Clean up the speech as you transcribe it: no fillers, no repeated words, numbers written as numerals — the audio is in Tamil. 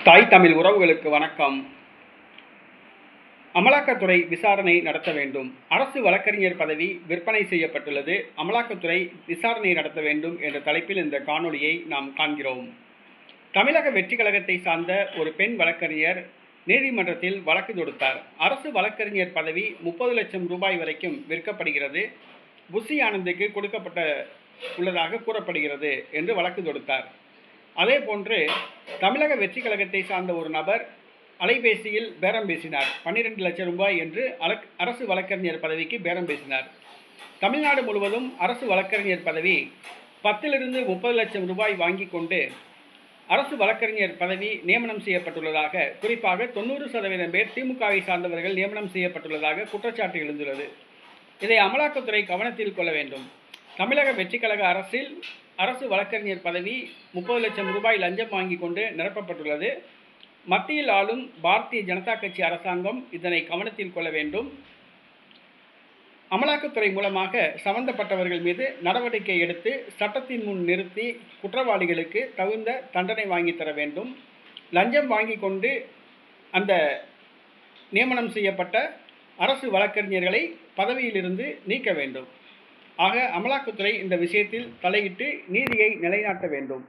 தாய் தமிழ் உறவுகளுக்கு வணக்கம். அமலாக்கத்துறை விசாரணை நடத்த வேண்டும். அரசு வழக்கறிஞர் பதவி விற்பனை செய்யப்பட்டுள்ளது. அமலாக்கத்துறை விசாரணை நடத்த வேண்டும் என்ற தலைப்பில் இந்த காணொளியை நாம் காண்கிறோம். தமிழக வெற்றி கழகத்தை சார்ந்த ஒரு பெண் வழக்கறிஞர் நீதிமன்றத்தில் வழக்கு தொடுத்தார். அரசு வழக்கறிஞர் பதவி 30 லட்சம் ரூபாய் வரைக்கும் விற்கப்படுகிறது, புஷி ஆனந்துக்கு கொடுக்கப்பட்ட உள்ளதாக கூறப்படுகிறது என்று வழக்கு தொடுத்தார். அதே போன்று தமிழக வெற்றி கழகத்தை சார்ந்த ஒரு நபர் அலைபேசியில் பேரம் பேசினார். 12 லட்சம் ரூபாய் என்று அரசு வழக்கறிஞர் பதவிக்கு பேரம் பேசினார். தமிழ்நாடு முழுவதும் அரசு வழக்கறிஞர் பதவி 10லிருந்து 30 லட்சம் ரூபாய் வாங்கி கொண்டு அரசு வழக்கறிஞர் பதவி நியமனம் செய்யப்பட்டுள்ளதாக, குறிப்பாக 90% பேர் திமுகவை சார்ந்தவர்கள் நியமனம் செய்யப்பட்டுள்ளதாக குற்றச்சாட்டு எழுந்துள்ளது. இதை அமலாக்கத்துறை கவனத்தில் கொள்ள வேண்டும். தமிழக வெற்றி கழக அரசு வழக்கறிஞர் பதவி 30 லட்சம் ரூபாய் லஞ்சம் வாங்கி கொண்டு நிரப்பப்பட்டுள்ளது. மத்தியில் ஆளும் பாரதிய ஜனதா கட்சி அரசாங்கம் இதனை கவனத்தில் கொள்ள வேண்டும். அமலாக்கத்துறை மூலமாக சம்பந்தப்பட்டவர்கள் மீது நடவடிக்கை எடுத்து சட்டத்தின் முன் நிறுத்தி குற்றவாளிகளுக்கு தகுந்த தண்டனை வாங்கி தர வேண்டும். லஞ்சம் வாங்கி கொண்டு அந்த நியமனம் செய்யப்பட்ட அரசு வழக்கறிஞர்களை பதவியிலிருந்து நீக்க வேண்டும். ஆக அமலாக்கத்துறை இந்த விஷயத்தில் தலையிட்டு நீதியை நிலைநாட்ட வேண்டும்.